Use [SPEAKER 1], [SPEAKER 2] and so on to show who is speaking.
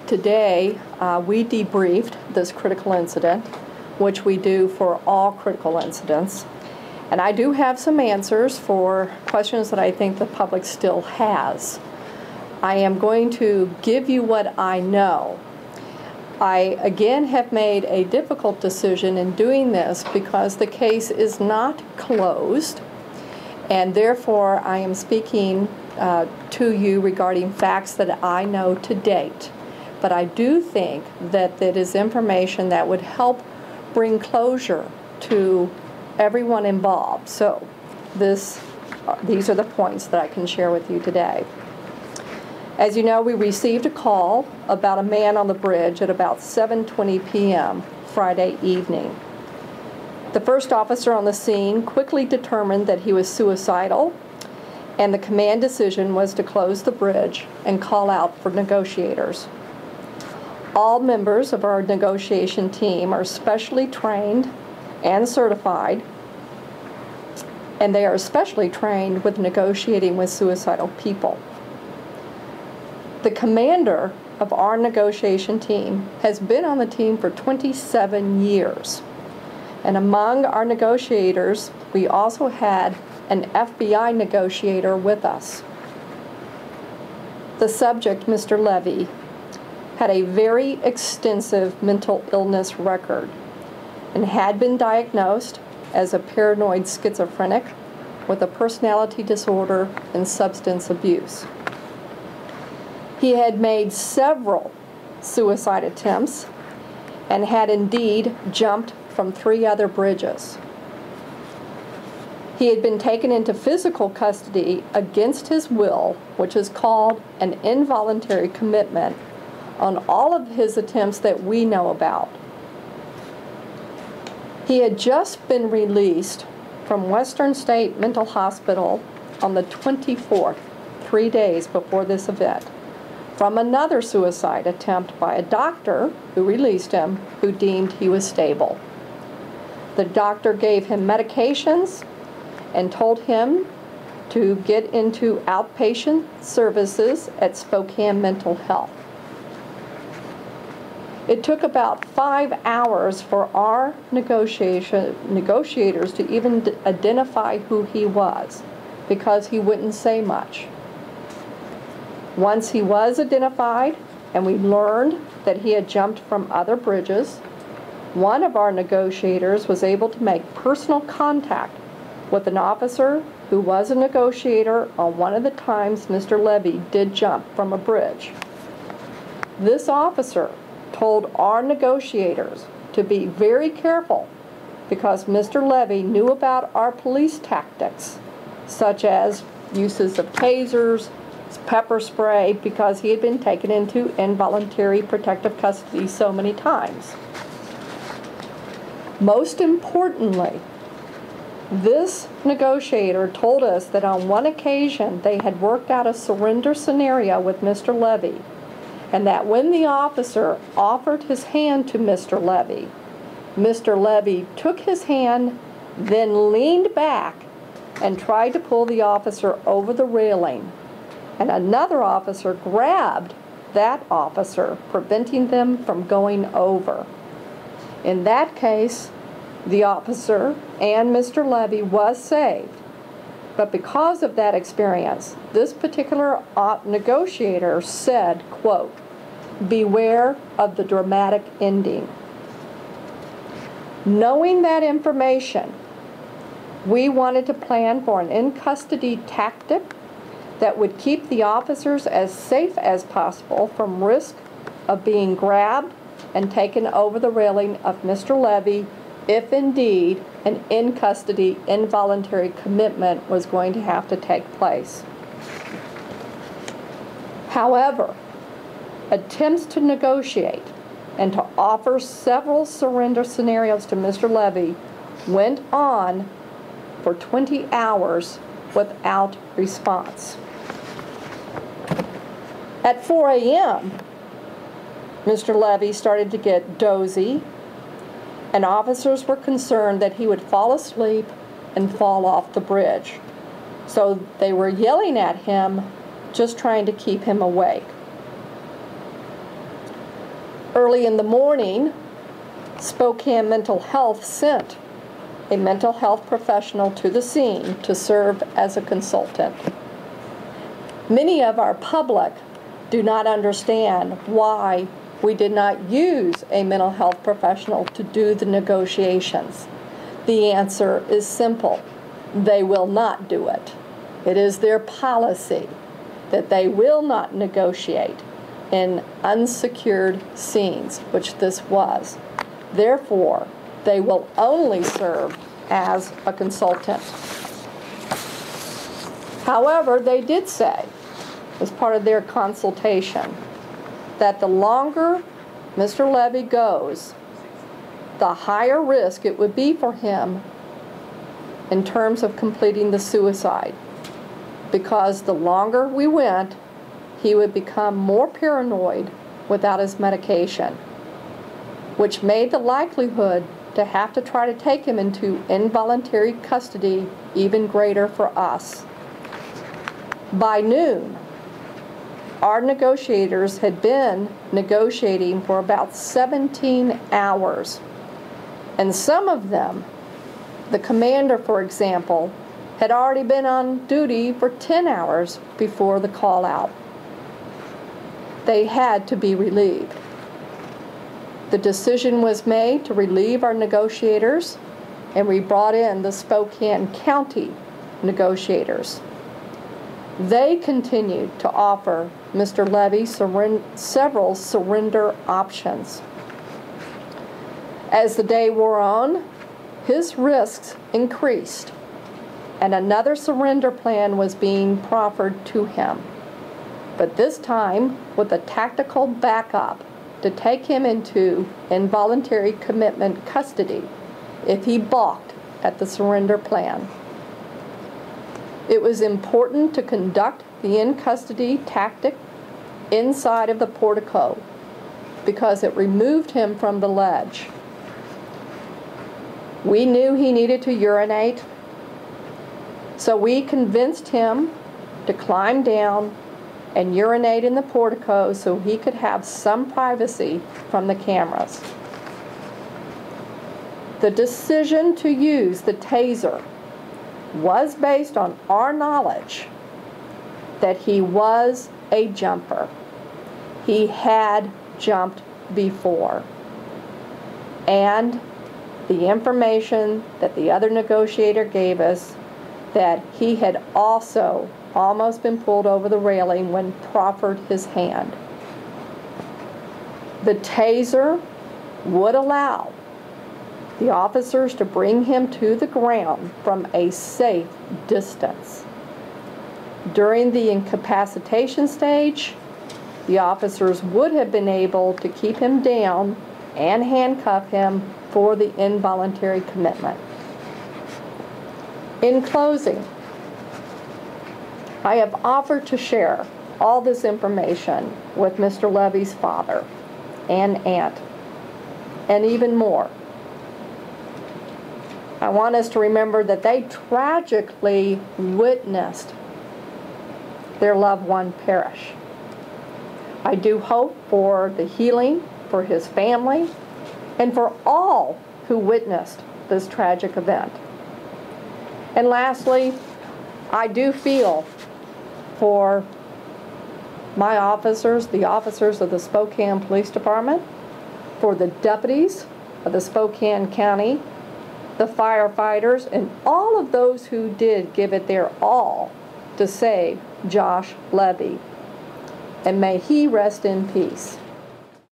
[SPEAKER 1] Today, we debriefed this critical incident, which we do for all critical incidents. And I do have some answers for questions that I think the public still has. I am going to give you what I know. I, again, have made a difficult decision in doing this because the case is not closed, and therefore I am speaking to you regarding facts that I know to date. But I do think that it is information that would help bring closure to everyone involved. So these are the points that I can share with you today. As you know, we received a call about a man on the bridge at about 7:20 p.m. Friday evening. The first officer on the scene quickly determined that he was suicidal, and the command decision was to close the bridge and call out for negotiators. All members of our negotiation team are specially trained and certified, and they are especially trained with negotiating with suicidal people. The commander of our negotiation team has been on the team for 27 years. And among our negotiators, we also had an FBI negotiator with us. The subject, Mr. Levy, had a very extensive mental illness record and had been diagnosed as a paranoid schizophrenic with a personality disorder and substance abuse. He had made several suicide attempts and had indeed jumped from 3 other bridges. He had been taken into physical custody against his will, which is called an involuntary commitment, on all of his attempts that we know about. He had just been released from Western State Mental Hospital on the 24th, 3 days before this event, from another suicide attempt by a doctor who released him, who deemed he was stable. The doctor gave him medications and told him to get into outpatient services at Spokane Mental Health. It took about 5 hours for our negotiators to even identify who he was, because he wouldn't say much. Once he was identified and we learned that he had jumped from other bridges, one of our negotiators was able to make personal contact with an officer who was a negotiator on one of the times Mr. Levy did jump from a bridge. This officer told our negotiators to be very careful because Mr. Levy knew about our police tactics, such as uses of tasers, pepper spray, because he had been taken into involuntary protective custody so many times. Most importantly, this negotiator told us that on one occasion they had worked out a surrender scenario with Mr. Levy, and that when the officer offered his hand to Mr. Levy took his hand, then leaned back and tried to pull the officer over the railing. And another officer grabbed that officer, preventing them from going over. In that case, the officer and Mr. Levy was saved. But because of that experience, this particular negotiator said, quote, "Beware of the dramatic ending." Knowing that information, we wanted to plan for an in-custody tactic that would keep the officers as safe as possible from risk of being grabbed and taken over the railing of Mr. Levy if indeed an in-custody involuntary commitment was going to have to take place. However, attempts to negotiate and to offer several surrender scenarios to Mr. Levy went on for 20 hours without response. At 4 a.m., Mr. Levy started to get dozy, and officers were concerned that he would fall asleep and fall off the bridge. So they were yelling at him, just trying to keep him awake. Early in the morning, Spokane Mental Health sent a mental health professional to the scene to serve as a consultant. Many of our public do not understand why we did not use a mental health professional to do the negotiations. The answer is simple. They will not do it. It is their policy that they will not negotiate in unsecured scenes, which this was. Therefore, they will only serve as a consultant. However, they did say, as part of their consultation, that the longer Mr. Levy goes, the higher risk it would be for him in terms of completing the suicide. Because the longer we went, he would become more paranoid without his medication, which made the likelihood to have to try to take him into involuntary custody even greater for us. By noon, our negotiators had been negotiating for about 17 hours. And some of them, the commander, for example, had already been on duty for 10 hours before the call out. They had to be relieved. The decision was made to relieve our negotiators, and we brought in the Spokane County negotiators. They continued to offer Mr. Levy several surrender options. As the day wore on, his risks increased, and another surrender plan was being proffered to him, but this time with a tactical backup to take him into involuntary commitment custody if he balked at the surrender plan. It was important to conduct the in-custody tactic inside of the portico because it removed him from the ledge. We knew he needed to urinate, so we convinced him to climb down and urinate in the portico so he could have some privacy from the cameras. The decision to use the taser was based on our knowledge that he was a jumper. He had jumped before. And the information that the other negotiator gave us that he had also almost been pulled over the railing when proffered his hand. The taser would allow the officers to bring him to the ground from a safe distance. During the incapacitation stage, the officers would have been able to keep him down and handcuff him for the involuntary commitment. In closing, I have offered to share all this information with Mr. Levy's father and aunt, and even more. I want us to remember that they tragically witnessed their loved one perish. I do hope for the healing for his family and for all who witnessed this tragic event. And lastly, I do feel for my officers, the officers of the Spokane Police Department, for the deputies of the Spokane County, the firefighters, and all of those who did give it their all to save Josh Levy. And may he rest in peace.